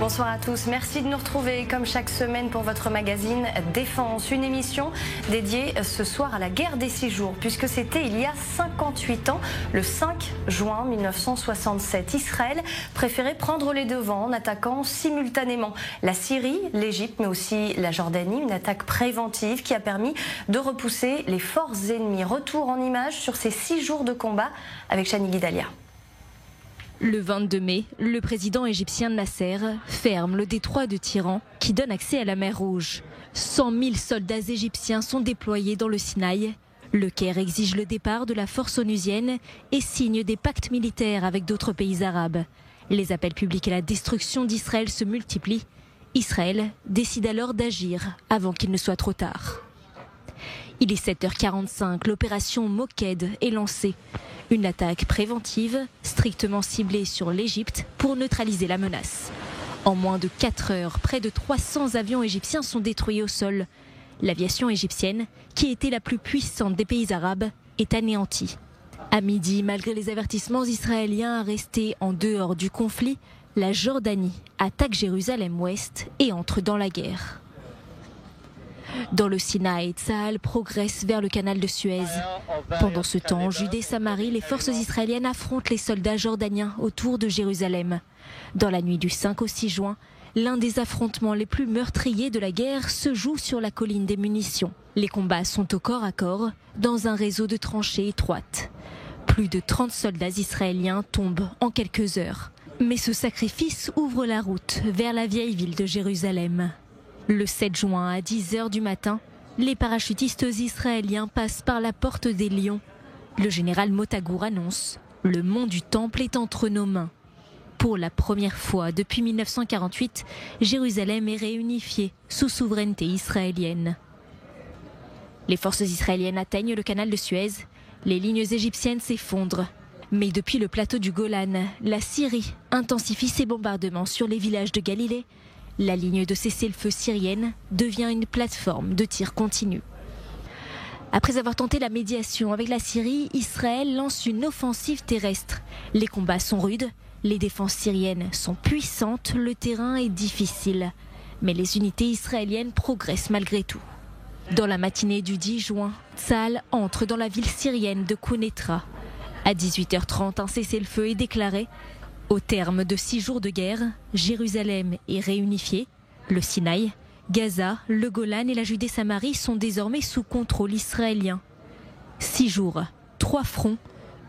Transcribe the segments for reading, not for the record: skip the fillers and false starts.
Bonsoir à tous, merci de nous retrouver comme chaque semaine pour votre magazine Défense. Une émission dédiée ce soir à la guerre des 6 jours, puisque c'était il y a 58 ans, le 5 juin 1967. Israël préférait prendre les devants en attaquant simultanément la Syrie, l'Égypte, mais aussi la Jordanie. Une attaque préventive qui a permis de repousser les forces ennemies. Retour en images sur ces 6 jours de combat avec Chani Guidalia. Le 22 mai, le président égyptien Nasser ferme le détroit de Tiran qui donne accès à la mer Rouge. 100 000 soldats égyptiens sont déployés dans le Sinaï. Le Caire exige le départ de la force onusienne et signe des pactes militaires avec d'autres pays arabes. Les appels publics à la destruction d'Israël se multiplient. Israël décide alors d'agir avant qu'il ne soit trop tard. Il est 7h45, l'opération Moked est lancée. Une attaque préventive, strictement ciblée sur l'Égypte pour neutraliser la menace. En moins de 4 heures, près de 300 avions égyptiens sont détruits au sol. L'aviation égyptienne, qui était la plus puissante des pays arabes, est anéantie. À midi, malgré les avertissements israéliens à rester en dehors du conflit, la Jordanie attaque Jérusalem-Ouest et entre dans la guerre. Dans le Sinaï, Tsahal progresse vers le canal de Suez. Pendant ce temps, en Judée-Samarie, les forces israéliennes affrontent les soldats jordaniens autour de Jérusalem. Dans la nuit du 5 au 6 juin, l'un des affrontements les plus meurtriers de la guerre se joue sur la colline des munitions. Les combats sont au corps à corps, dans un réseau de tranchées étroites. Plus de 30 soldats israéliens tombent en quelques heures. Mais ce sacrifice ouvre la route vers la vieille ville de Jérusalem. Le 7 juin à 10h du matin, les parachutistes israéliens passent par la porte des Lions. Le général Motagour annonce « Le mont du Temple est entre nos mains ». Pour la première fois depuis 1948, Jérusalem est réunifiée sous souveraineté israélienne. Les forces israéliennes atteignent le canal de Suez. Les lignes égyptiennes s'effondrent. Mais depuis le plateau du Golan, la Syrie intensifie ses bombardements sur les villages de Galilée. La ligne de cessez-le-feu syrienne devient une plateforme de tir continu. Après avoir tenté la médiation avec la Syrie, Israël lance une offensive terrestre. Les combats sont rudes, les défenses syriennes sont puissantes, le terrain est difficile. Mais les unités israéliennes progressent malgré tout. Dans la matinée du 10 juin, Tsahal entre dans la ville syrienne de Quneitra. À 18h30, un cessez-le-feu est déclaré. Au terme de 6 jours de guerre, Jérusalem est réunifiée. Le Sinaï, Gaza, le Golan et la Judée-Samarie sont désormais sous contrôle israélien. 6 jours, 3 fronts,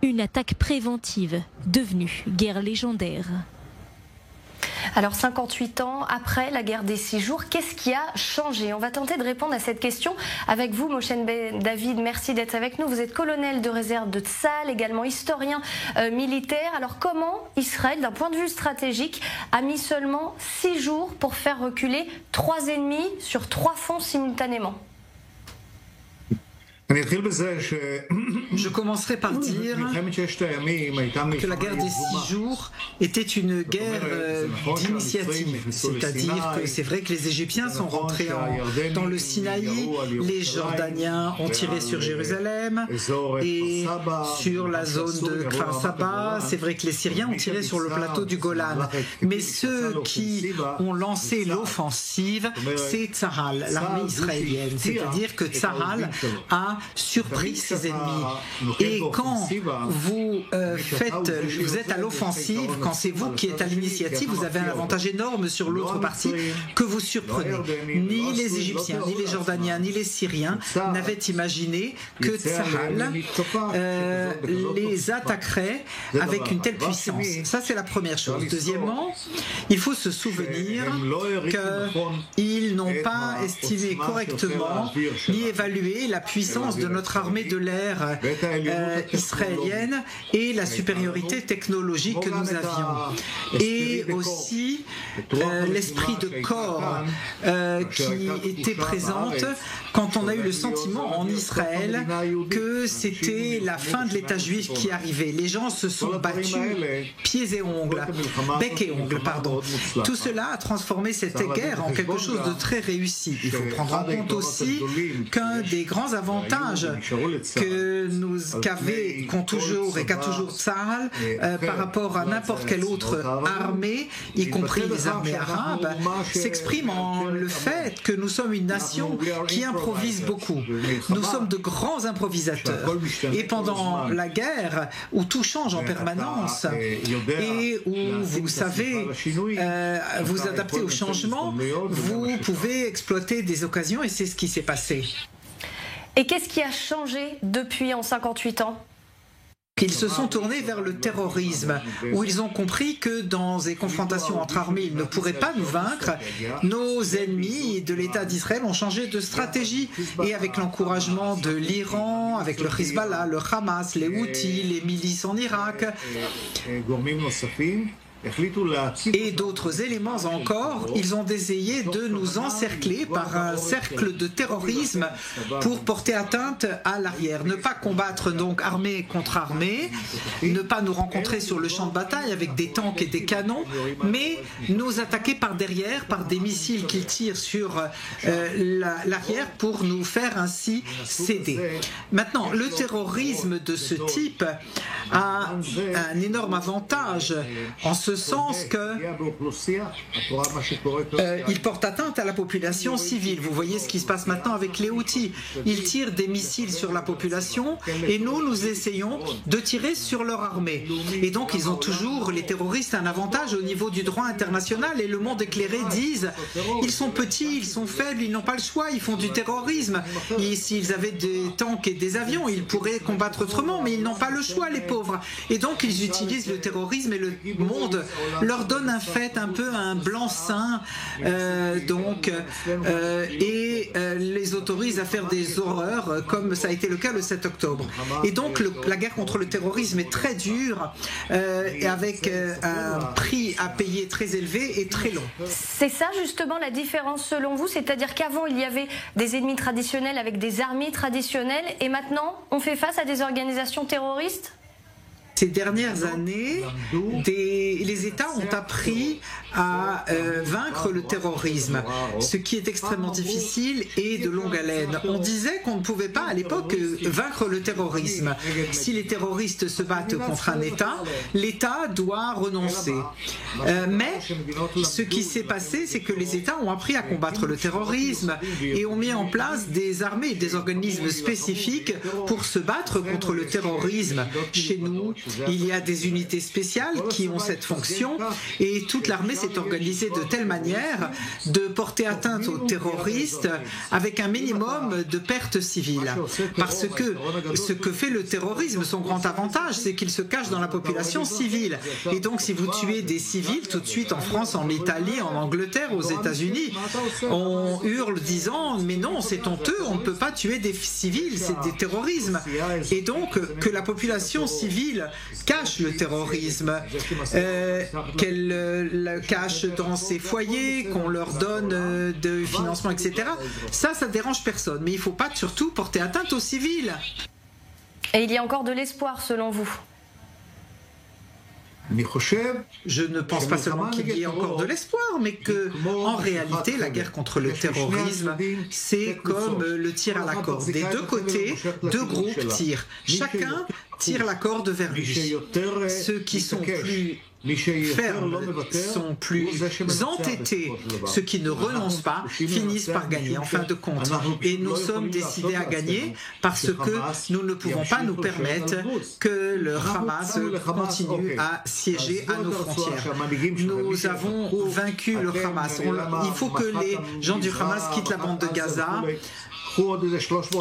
une attaque préventive devenue guerre légendaire. Alors 58 ans après la guerre des 6 jours, qu'est-ce qui a changé? On va tenter de répondre à cette question avec vous, Moshen Ben David. Merci d'être avec nous. Vous êtes colonel de réserve de Tsahal, également historien militaire. Alors comment Israël, d'un point de vue stratégique, a mis seulement 6 jours pour faire reculer 3 ennemis sur 3 fronts simultanément? Je commencerai par dire que la guerre des 6 jours était une guerre d'initiative, c'est-à-dire que c'est vrai que les Égyptiens sont rentrés dans le Sinaï, les Jordaniens ont tiré sur Jérusalem et sur la zone de Kfar Saba, c'est vrai que les Syriens ont tiré sur le plateau du Golan, mais ceux qui ont lancé l'offensive, c'est Tsahal, l'armée israélienne, c'est-à-dire que Tsahal a surpris ses ennemis. Et quand vous êtes à l'offensive, quand c'est vous qui êtes à l'initiative, vous avez un avantage énorme sur l'autre partie que vous surprenez. Ni les Égyptiens, ni les Jordaniens, ni les Syriens n'avaient imaginé que Tsahal les attaquerait avec une telle puissance. Ça, c'est la première chose. Deuxièmement, il faut se souvenir qu'ils n'ont pas estimé correctement ni évalué la puissance de notre armée de l'air israélienne et la supériorité technologique que nous avions. Et aussi l'esprit de corps qui était présente quand on a eu le sentiment en Israël que c'était la fin de l'État juif qui arrivait. Les gens se sont battus pieds et ongles, bec et ongles, pardon. Tout cela a transformé cette guerre en quelque chose de très réussi. Il faut prendre en compte aussi qu'un des grands avantages avantage qu'ont toujours et qu'a toujours Tsahal par rapport à n'importe quelle autre armée, y compris les armées arabes, s'exprime en le fait que nous sommes une nation qui improvise beaucoup. Nous sommes de grands improvisateurs. Et pendant la guerre, où tout change en permanence et où vous savez vous adapter au changement, vous pouvez exploiter des occasions et c'est ce qui s'est passé. Et qu'est-ce qui a changé depuis en 58 ans ? Ils se sont tournés vers le terrorisme, où ils ont compris que dans des confrontations entre armées, ils ne pourraient pas nous vaincre. Nos ennemis de l'État d'Israël ont changé de stratégie. Et avec l'encouragement de l'Iran, avec le Hezbollah, le Hamas, les Houthis, les milices en Irak, et d'autres éléments encore, ils ont essayé de nous encercler par un cercle de terrorisme pour porter atteinte à l'arrière. Ne pas combattre donc armée contre armée, ne pas nous rencontrer sur le champ de bataille avec des tanks et des canons, mais nous attaquer par derrière, par des missiles qu'ils tirent sur l'arrière pour nous faire ainsi céder. Maintenant, le terrorisme de ce type a un énorme avantage en ce sens qu'il porte atteinte à la population civile. Vous voyez ce qui se passe maintenant avec les Houthis. Ils tirent des missiles sur la population et nous essayons de tirer sur leur armée. Et donc ils ont toujours, les terroristes, un avantage au niveau du droit international et le monde éclairé disent ils sont petits, ils sont faibles, ils n'ont pas le choix, ils font du terrorisme. Et s'ils avaient des tanks et des avions, ils pourraient combattre autrement, mais ils n'ont pas le choix, les pauvres. Et donc ils utilisent le terrorisme et le monde leur donne un fait, un peu un blanc-seing, et les autorise à faire des horreurs, comme ça a été le cas le 7 octobre. Et donc la guerre contre le terrorisme est très dure, et avec un prix à payer très élevé et très long. C'est ça justement la différence selon vous, c'est-à-dire qu'avant il y avait des ennemis traditionnels avec des armées traditionnelles, et maintenant on fait face à des organisations terroristes ? Ces dernières années, les États ont appris à vaincre le terrorisme, ce qui est extrêmement difficile et de longue haleine. On disait qu'on ne pouvait pas à l'époque vaincre le terrorisme. Si les terroristes se battent contre un État, l'État doit renoncer. Mais ce qui s'est passé, c'est que les États ont appris à combattre le terrorisme et ont mis en place des armées et des organismes spécifiques pour se battre contre le terrorisme. Chez nous, il y a des unités spéciales qui ont cette fonction et toute l'armée s'est organisée de telle manière de porter atteinte aux terroristes avec un minimum de pertes civiles. Parce que ce que fait le terrorisme, son grand avantage, c'est qu'il se cache dans la population civile. Et donc si vous tuez des civils, tout de suite en France, en Italie, en Angleterre, aux États-Unis, on hurle disant mais non, c'est honteux, on ne peut pas tuer des civils, c'est des terrorismes. Et donc que la population civile cache le terrorisme, qu'elle le cache dans ses foyers, qu'on leur donne de financement, etc. Ça dérange personne. Mais il ne faut pas surtout porter atteinte aux civils. Et il y a encore de l'espoir selon vous ? Je ne pense pas seulement qu'il y ait encore de l'espoir, mais que, en réalité, la guerre contre le terrorisme, c'est comme le tir à la corde. Des deux côtés, deux groupes tirent. Chacun tire la corde vers lui. Ceux qui sont plus fermes, sont plus entêtés, ceux qui ne renoncent pas, finissent par gagner en fin de compte. Et nous sommes décidés à gagner parce que nous ne pouvons pas nous permettre que le Hamas continue à siéger à nos frontières. Nous avons vaincu le Hamas. Il faut que les gens du Hamas quittent la bande de Gaza.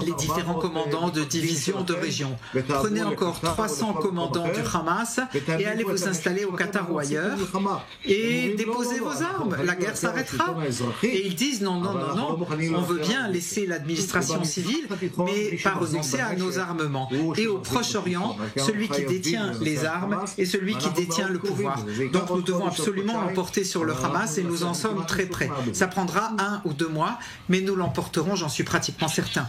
Les différents commandants de divisions, de régions. Prenez encore 300 commandants du Hamas et allez vous installer au Qatar ou ailleurs et déposez vos armes. La guerre s'arrêtera. Et ils disent non, on veut bien laisser l'administration civile, mais pas renoncer à nos armements. Et au Proche-Orient, celui qui détient les armes est celui qui détient le pouvoir. Donc nous devons absolument l'emporter sur le Hamas et nous en sommes très près. Ça prendra 1 ou 2 mois, mais nous l'emporterons, j'en suis pratiquement certain.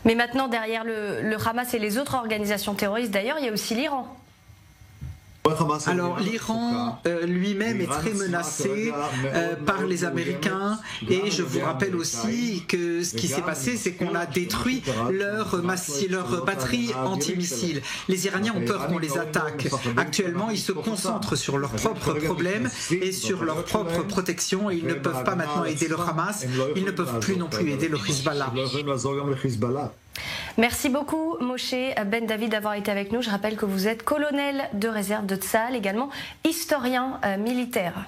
Mais maintenant, derrière le Hamas et les autres organisations terroristes, d'ailleurs, il y a aussi l'Iran. Alors l'Iran lui-même est très menacé par les Américains et je vous rappelle aussi que ce qui s'est passé, c'est qu'on a détruit leur batterie antimissiles. Les Iraniens ont peur qu'on les attaque. Actuellement, ils se concentrent sur leurs propres problèmes et sur leur propre protection et ils ne peuvent pas maintenant aider le Hamas, ils ne peuvent plus non plus aider le Hezbollah. Merci beaucoup Moshe Ben David d'avoir été avec nous. Je rappelle que vous êtes colonel de réserve de Tsahal, également historien militaire.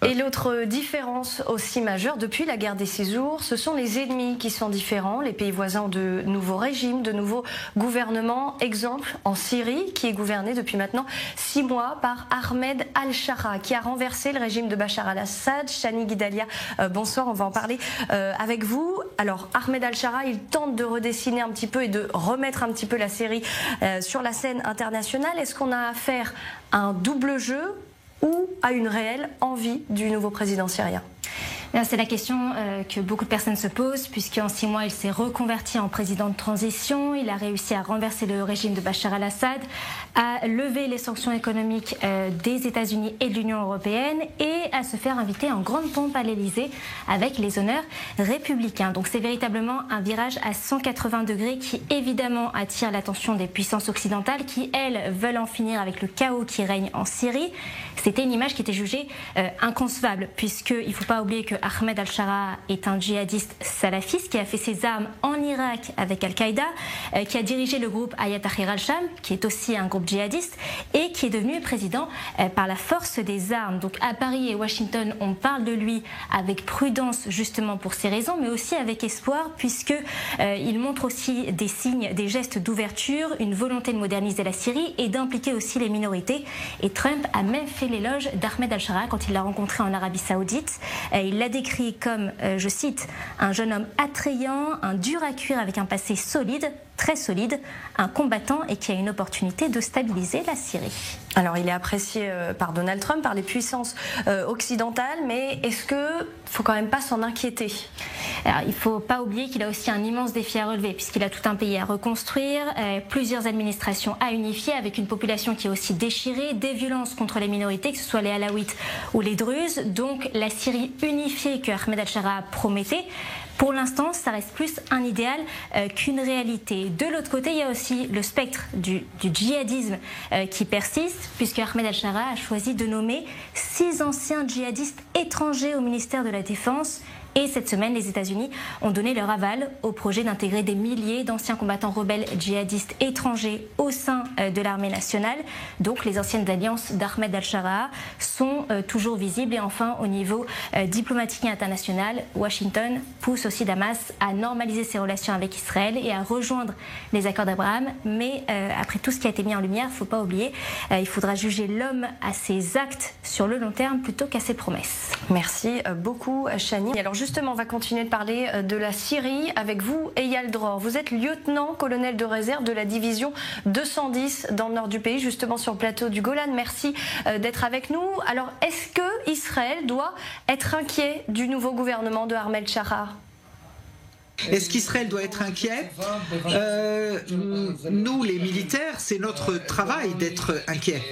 Et l'autre différence aussi majeure depuis la guerre des 6 jours, ce sont les ennemis qui sont différents. Les pays voisins ont de nouveaux régimes, de nouveaux gouvernements. Exemple en Syrie, qui est gouverné depuis maintenant 6 mois par Ahmed al-Shara, qui a renversé le régime de Bachar al-Assad. Chani Guidalia, bonsoir, on va en parler avec vous. Alors Ahmed al-Shara, il tente de redessiner un petit peu et de remettre un petit peu la Syrie sur la scène internationale. Est-ce qu'on a affaire à un double jeu ou à une réelle envie du nouveau président syrien? C'est la question que beaucoup de personnes se posent, puisqu'en 6 mois, il s'est reconverti en président de transition. Il a réussi à renverser le régime de Bachar al-Assad, à lever les sanctions économiques des États-Unis et de l'Union européenne et à se faire inviter en grande pompe à l'Élysée avec les honneurs républicains. Donc c'est véritablement un virage à 180 degrés qui évidemment attire l'attention des puissances occidentales qui, elles, veulent en finir avec le chaos qui règne en Syrie. C'était une image qui était jugée inconcevable, puisqu'il ne faut pas oublier que Ahmed al-Shara est un djihadiste salafiste qui a fait ses armes en Irak avec Al-Qaïda, qui a dirigé le groupe Hayat Tahrir al-Sham, qui est aussi un groupe djihadiste, et qui est devenu président par la force des armes. Donc à Paris et Washington, on parle de lui avec prudence justement pour ces raisons, mais aussi avec espoir, puisqu'il montre aussi des signes, des gestes d'ouverture, une volonté de moderniser la Syrie et d'impliquer aussi les minorités. Et Trump a même fait l'éloge d'Ahmed al-Shara quand il l'a rencontré en Arabie Saoudite. Il l'a décrit comme, je cite, un jeune homme attrayant, un dur à cuire avec un passé solide, très solide, un combattant et qui a une opportunité de stabiliser la Syrie. Alors il est apprécié par Donald Trump, par les puissances occidentales, mais est-ce qu'il ne faut quand même pas s'en inquiéter? Alors, il ne faut pas oublier qu'il a aussi un immense défi à relever, puisqu'il a tout un pays à reconstruire, plusieurs administrations à unifier, avec une population qui est aussi déchirée, des violences contre les minorités, que ce soit les Alaouites ou les Druzes. Donc la Syrie unifiée que Ahmed al-Shara promettait, pour l'instant, ça reste plus un idéal qu'une réalité. De l'autre côté, il y a aussi le spectre du djihadisme qui persiste, puisque Ahmed al-Shara a choisi de nommer 6 anciens djihadistes étrangers au ministère de la Défense. Et cette semaine, les États-Unis ont donné leur aval au projet d'intégrer des milliers d'anciens combattants rebelles djihadistes étrangers au sein de l'armée nationale. Donc les anciennes alliances d'Ahmed al-Shara sont toujours visibles. Et enfin, au niveau diplomatique et international, Washington pousse aussi Damas à normaliser ses relations avec Israël et à rejoindre les accords d'Abraham. Mais après tout ce qui a été mis en lumière, il ne faut pas oublier, il faudra juger l'homme à ses actes sur le long terme plutôt qu'à ses promesses. Merci beaucoup, Chani. Alors justement, on va continuer de parler de la Syrie avec vous, Eyal Dror. Vous êtes lieutenant-colonel de réserve de la division 210 dans le nord du pays, justement sur le plateau du Golan. Merci d'être avec nous. Alors, est-ce que Israël doit être inquiet du nouveau gouvernement de Ahmed al-Shara ? Est-ce qu'Israël doit être inquiet? Nous, les militaires, c'est notre travail d'être inquiets.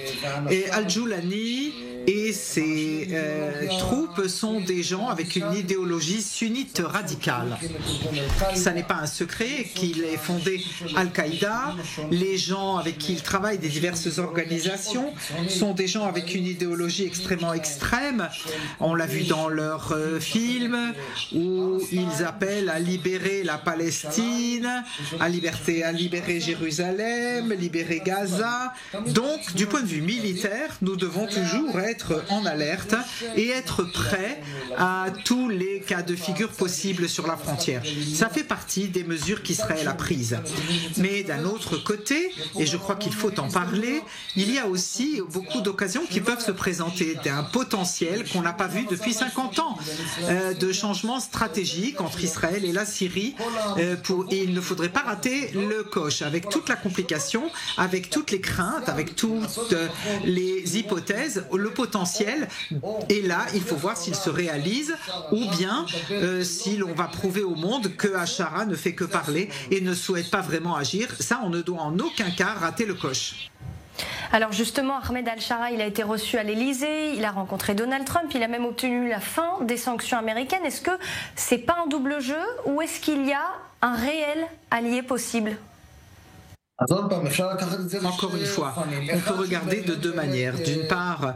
Et Al-Joulani et ses troupes sont des gens avec une idéologie sunnite radicale. Ça n'est pas un secret qu'il ait fondé Al-Qaïda. Les gens avec qui il travaille des diverses organisations sont des gens avec une idéologie extrêmement extrême. On l'a vu dans leurs films où ils appellent à libérer la Palestine, à libérer Jérusalem, libérer Gaza. Donc, du point de vue militaire, nous devons toujours être en alerte et être prêts à tous les cas de figure possibles sur la frontière. Ça fait partie des mesures qu'Israël a prises. Mais d'un autre côté, et je crois qu'il faut en parler, il y a aussi beaucoup d'occasions qui peuvent se présenter, d'un potentiel qu'on n'a pas vu depuis 50 ans, de changements stratégiques entre Israël et la Syrie, et il ne faudrait pas rater le coche, avec toute la complication, avec toutes les craintes, avec toutes les hypothèses, le potentiel, et là, il faut voir s'il se réalise, ou bien si l'on va prouver au monde que al-Shara ne fait que parler et ne souhaite pas vraiment agir. Ça, on ne doit en aucun cas rater le coche. Alors justement, Ahmed Al-Shara, il a été reçu à l'Elysée, il a rencontré Donald Trump, il a même obtenu la fin des sanctions américaines. Est-ce que c'est pas un double jeu ou est-ce qu'il y a un réel allié possible ? Encore une fois, on peut regarder de deux manières. D'une part,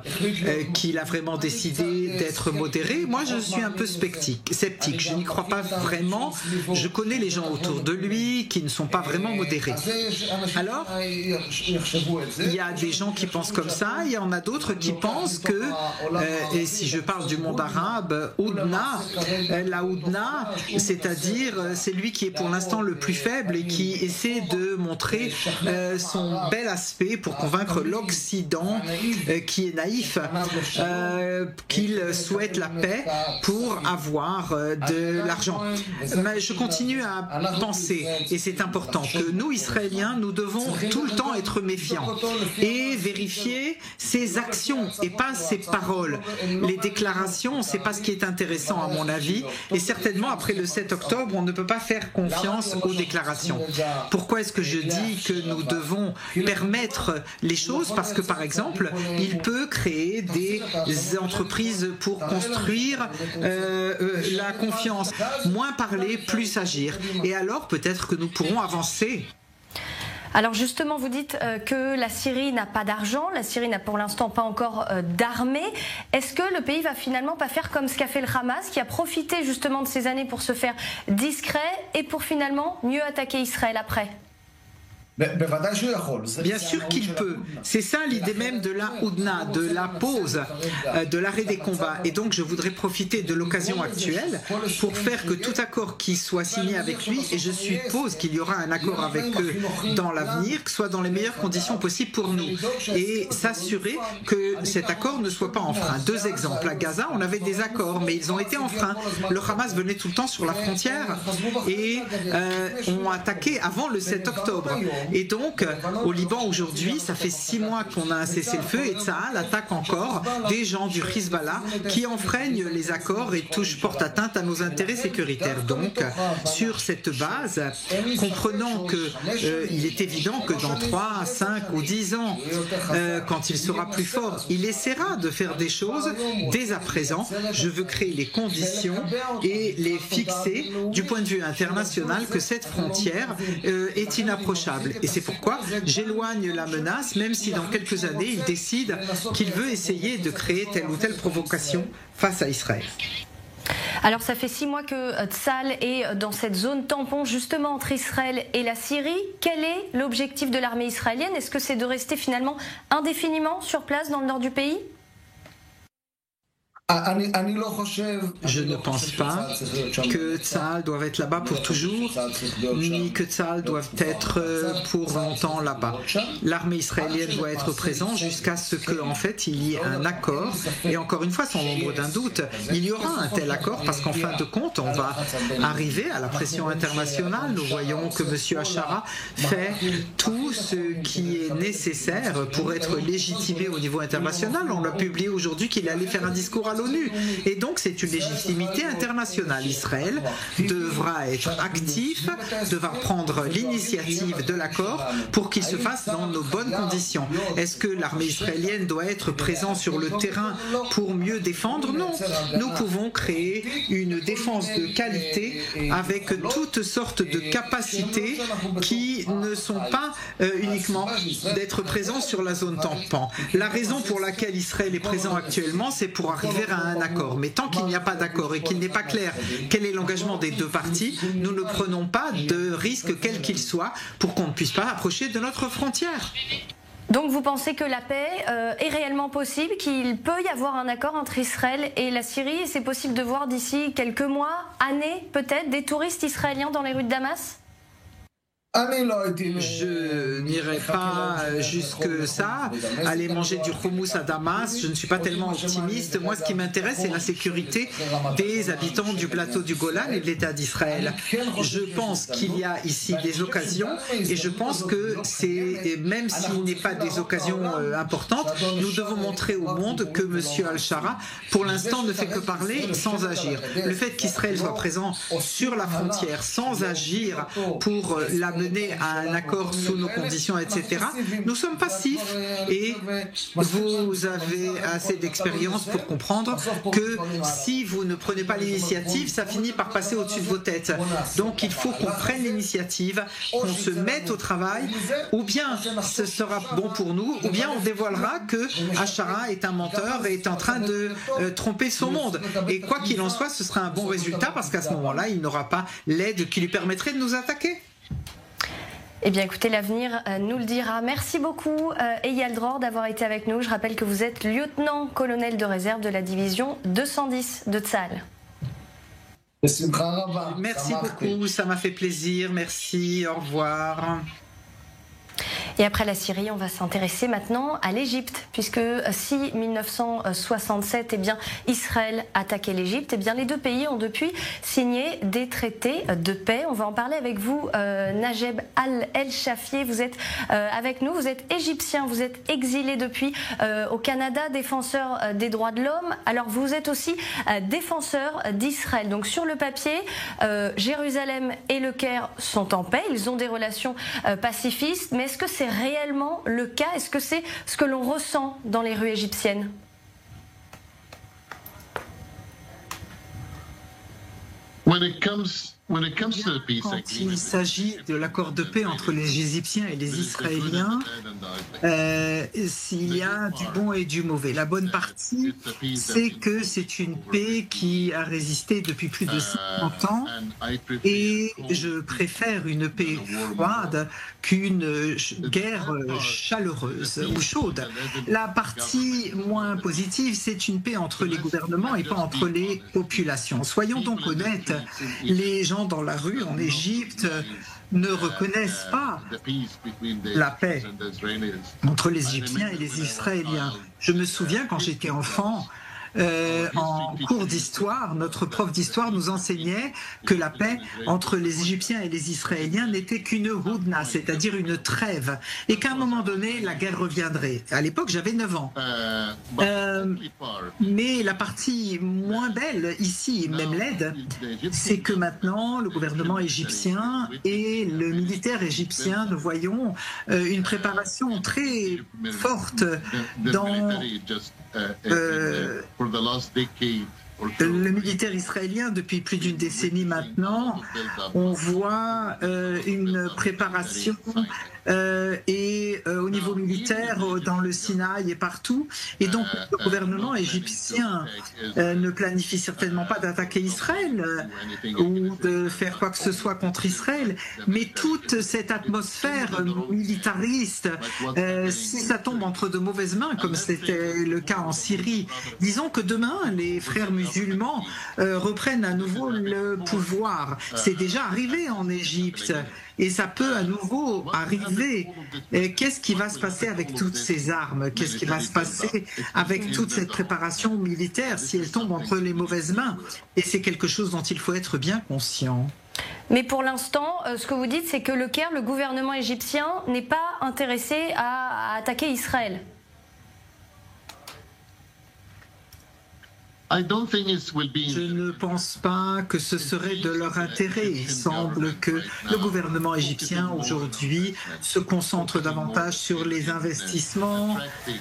qu'il a vraiment décidé d'être modéré. Moi, je suis un peu sceptique. Je n'y crois pas vraiment. Je connais les gens autour de lui qui ne sont pas vraiment modérés. Alors, il y a des gens qui pensent comme ça. Il y en a d'autres qui pensent que, et si je parle du monde arabe, la Houdna, c'est-à-dire c'est lui qui est pour l'instant le plus faible et qui essaie de montrer son bel aspect pour convaincre l'Occident qui est naïf qu'il souhaite la paix pour avoir de l'argent. Mais je continue à penser, et c'est important, que nous, Israéliens, nous devons tout le temps être méfiants et vérifier ses actions et pas ses paroles. Les déclarations, c'est pas ce qui est intéressant à mon avis, et certainement après le 7 octobre, on ne peut pas faire confiance aux déclarations. Pourquoi est-ce que je dis que nous devons permettre les choses? Parce que, par exemple, il peut créer des entreprises pour construire la confiance. Moins parler, plus agir. Et alors, peut-être que nous pourrons avancer. Alors justement, vous dites que la Syrie n'a pas d'argent, la Syrie n'a pour l'instant pas encore d'armée. Est-ce que le pays va finalement pas faire comme ce qu'a fait le Hamas, qui a profité justement de ces années pour se faire discret et pour finalement mieux attaquer Israël après ? Bien sûr qu'il peut. C'est ça l'idée même de la Houdna, de la pause, de l'arrêt des combats. Et donc je voudrais profiter de l'occasion actuelle pour faire que tout accord qui soit signé avec lui, et je suppose qu'il y aura un accord avec eux dans l'avenir, que soit dans les meilleures conditions possibles pour nous. Et s'assurer que cet accord ne soit pas enfreint. Deux exemples. À Gaza, on avait des accords, mais ils ont été enfreints. Le Hamas venait tout le temps sur la frontière et ont attaqué avant le 7 octobre. Et donc, au Liban aujourd'hui, ça fait 6 mois qu'on a un cessez-le-feu et Tsahal attaque encore des gens du Hezbollah qui enfreignent les accords et portent atteinte à nos intérêts sécuritaires. Donc, sur cette base, comprenant qu'il est évident que dans 3, 5 ou 10 ans, quand il sera plus fort, il essaiera de faire des choses dès à présent. Je veux créer les conditions et les fixer du point de vue international que cette frontière est inapprochable. Et c'est pourquoi j'éloigne la menace, même si dans quelques années, il décide qu'il veut essayer de créer telle ou telle provocation face à Israël. Alors ça fait 6 mois que Tsahal est dans cette zone tampon justement entre Israël et la Syrie. Quel est l'objectif de l'armée israélienne? Est-ce que c'est de rester finalement indéfiniment sur place dans le nord du pays? Je ne pense pas que Tsahal doive être là-bas pour toujours, ni que Tsahal doive être pour longtemps là-bas. L'armée israélienne doit être présente jusqu'à ce qu'en fait il y ait un accord. Et encore une fois, sans l'ombre d'un doute, il y aura un tel accord parce qu'en fin de compte, on va arriver à la pression internationale. Nous voyons que M. Al-Shara fait tout ce qui est nécessaire pour être légitimé au niveau international. On a publié aujourd'hui qu'il allait faire un discours à l'ONU. Et donc c'est une légitimité internationale. Israël devra être actif, devra prendre l'initiative de l'accord pour qu'il se fasse dans nos bonnes conditions. Est-ce que l'armée israélienne doit être présente sur le terrain pour mieux défendre? Non. Nous pouvons créer une défense de qualité avec toutes sortes de capacités qui ne sont pas uniquement d'être présents sur la zone tampon. La raison pour laquelle Israël est présent actuellement, c'est pour arriver à un accord. Mais tant qu'il n'y a pas d'accord et qu'il n'est pas clair quel est l'engagement des deux parties, nous ne prenons pas de risque quel qu'il soit pour qu'on ne puisse pas approcher de notre frontière. Donc vous pensez que la paix est réellement possible, qu'il peut y avoir un accord entre Israël et la Syrie, et c'est possible de voir d'ici quelques mois, années peut-être, des touristes israéliens dans les rues de Damas? Je n'irai pas jusque ça, aller manger du houmous à Damas, je ne suis pas tellement optimiste. Moi, ce qui m'intéresse, c'est la sécurité des habitants du plateau du Golan et de l'État d'Israël. Je pense qu'il y a ici des occasions et je pense que même s'il n'est pas des occasions importantes, nous devons montrer au monde que M. Al-Shara, pour l'instant, ne fait que parler sans agir. Le fait qu'Israël soit présent sur la frontière sans agir pour la parvenez à un accord sous nos conditions, etc. Nous sommes passifs et vous avez assez d'expérience pour comprendre que si vous ne prenez pas l'initiative, ça finit par passer au-dessus de vos têtes. Donc il faut qu'on prenne l'initiative, qu'on se mette au travail, ou bien ce sera bon pour nous, ou bien on dévoilera que Achara est un menteur et est en train de tromper son monde. Et quoi qu'il en soit, ce sera un bon résultat parce qu'à ce moment-là, il n'aura pas l'aide qui lui permettrait de nous attaquer. Eh bien écoutez, l'avenir nous le dira. Merci beaucoup Eyal Dror d'avoir été avec nous. Je rappelle que vous êtes lieutenant-colonel de réserve de la division 210 de Tsahal. Merci beaucoup, ça m'a fait plaisir. Merci, au revoir. Et après la Syrie, on va s'intéresser maintenant à l'Égypte, puisque si 1967, eh bien, Israël attaquait l'Égypte, eh bien, les deux pays ont depuis signé des traités de paix. On va en parler avec vous, Najeb Al-El-Chafieh. Vous êtes avec nous, vous êtes égyptien, vous êtes exilé depuis au Canada, défenseur des droits de l'homme. Alors vous êtes aussi défenseur d'Israël. Donc sur le papier, Jérusalem et le Caire sont en paix, ils ont des relations pacifistes, mais est-ce que c'est réellement le cas? Est-ce que c'est ce que l'on ressent dans les rues égyptiennes? Quand il s'agit de l'accord de paix entre les Égyptiens et les Israéliens, s'il y a du bon et du mauvais. La bonne partie, c'est que c'est une paix qui a résisté depuis plus de 50 ans et je préfère une paix froide qu'une guerre chaleureuse ou chaude. La partie moins positive, c'est une paix entre les gouvernements et pas entre les populations. Soyons donc honnêtes, les gens dans la rue en Égypte ne reconnaissent pas la paix entre les Égyptiens et les Israéliens. Je me souviens quand j'étais enfant, en cours d'histoire, notre prof d'histoire nous enseignait que la paix entre les Égyptiens et les Israéliens n'était qu'une houdna, c'est-à-dire une trêve, et qu'à un moment donné, la guerre reviendrait. À l'époque, j'avais 9 ans. Mais la partie moins belle ici, même laide, c'est que maintenant, le gouvernement égyptien et le militaire égyptien, nous voyons une préparation très forte dans le militaire israélien. Depuis plus d'une décennie maintenant, on voit une préparation et au niveau militaire dans le Sinaï et partout. Et donc le gouvernement égyptien ne planifie certainement pas d'attaquer Israël ou de faire quoi que ce soit contre Israël, mais toute cette atmosphère militariste, si ça tombe entre de mauvaises mains, comme c'était le cas en Syrie, disons que demain les frères musulmans reprennent à nouveau le pouvoir. C'est déjà arrivé en Égypte. Et ça peut à nouveau arriver. Qu'est-ce qui va se passer avec toutes ces armes? Qu'est-ce qui va se passer avec toute cette préparation militaire si elle tombe entre les mauvaises mains? Et c'est quelque chose dont il faut être bien conscient. Mais pour l'instant, ce que vous dites, c'est que le Caire, le gouvernement égyptien, n'est pas intéressé à attaquer Israël. Je ne pense pas que ce serait de leur intérêt. Il semble que le gouvernement égyptien aujourd'hui se concentre davantage sur les investissements,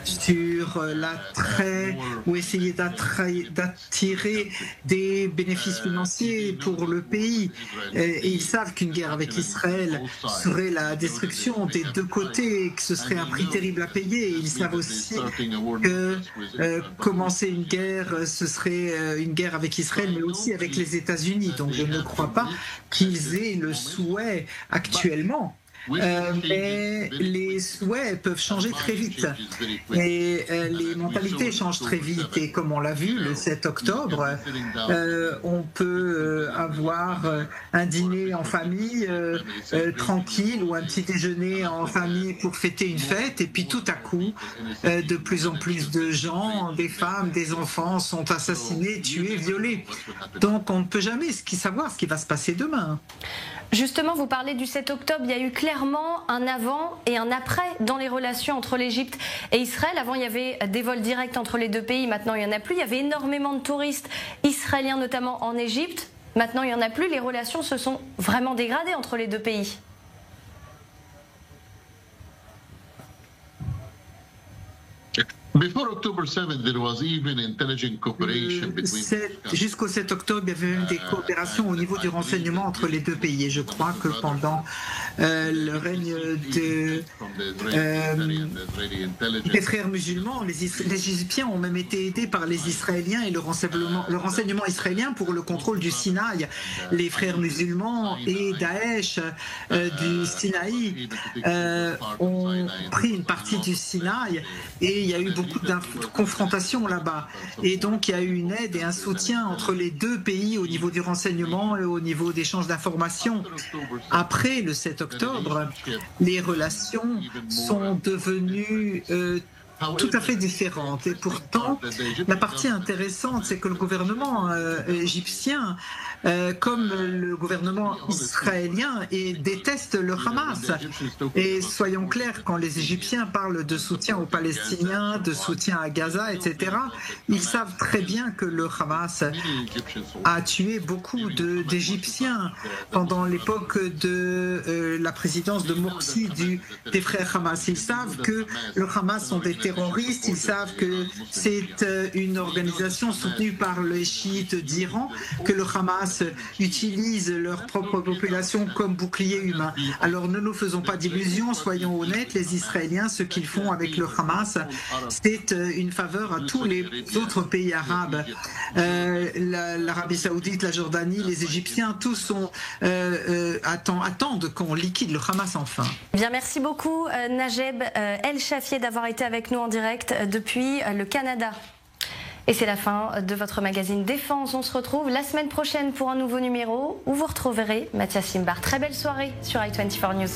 sur l'attrait ou essayer d'attirer des bénéfices financiers pour le pays. Et ils savent qu'une guerre avec Israël serait la destruction des deux côtés, que ce serait un prix terrible à payer. Ils savent aussi que commencer une guerre, ce serait une guerre avec Israël, mais aussi avec les États-Unis. Donc je ne crois pas qu'ils aient le souhait actuellement. Mais les souhaits peuvent changer très vite et les mentalités changent très vite, et comme on l'a vu le 7 octobre, on peut avoir un dîner en famille tranquille ou un petit déjeuner en famille pour fêter une fête, et puis tout à coup de plus en plus de gens, des femmes, des enfants sont assassinés, tués, violés. Donc on ne peut jamais savoir ce qui va se passer demain. Justement, vous parlez du 7 octobre, il y a eu clairement un avant et un après dans les relations entre l'Égypte et Israël. Avant, il y avait des vols directs entre les deux pays, maintenant il n'y en a plus. Il y avait énormément de touristes israéliens, notamment en Égypte. Maintenant, il n'y en a plus. Les relations se sont vraiment dégradées entre les deux pays. Jusqu'au 7 octobre, il y avait même des coopérations au niveau du renseignement entre les deux pays. Et je crois que pendant le règne des frères musulmans, les Égyptiens ont même été aidés par les Israéliens et le renseignement israélien pour le contrôle du Sinaï. Les frères musulmans et Daesh du Sinaï ont pris une partie du Sinaï et il y a eu beaucoup de confrontations là-bas. Et donc il y a eu une aide et un soutien entre les deux pays au niveau du renseignement et au niveau d'échange d'informations. Après le 7 octobre, les relations sont devenues tout à fait différentes. Et pourtant, la partie intéressante, c'est que le gouvernement égyptien, comme le gouvernement israélien, déteste le Hamas. Et soyons clairs, quand les Égyptiens parlent de soutien aux Palestiniens, de soutien à Gaza, etc., ils savent très bien que le Hamas a tué beaucoup d'Égyptiens pendant l'époque de la présidence de Morsi des frères Hamas. Ils savent que le Hamas sont des terroristes, ils savent que c'est une organisation soutenue par les chiites d'Iran, que le Hamas utilise leur propre population comme bouclier humain. Alors ne nous faisons pas d'illusions, soyons honnêtes, les Israéliens, ce qu'ils font avec le Hamas, c'est une faveur à tous les autres pays arabes. L'Arabie Saoudite, la Jordanie, les Égyptiens, tous attendent qu'on liquide le Hamas enfin. Bien, merci beaucoup Najeb El Chafié d'avoir été avec nous en direct depuis le Canada. Et c'est la fin de votre magazine Défense. On se retrouve la semaine prochaine pour un nouveau numéro où vous retrouverez Mathias Simbar. Très belle soirée sur i24 News.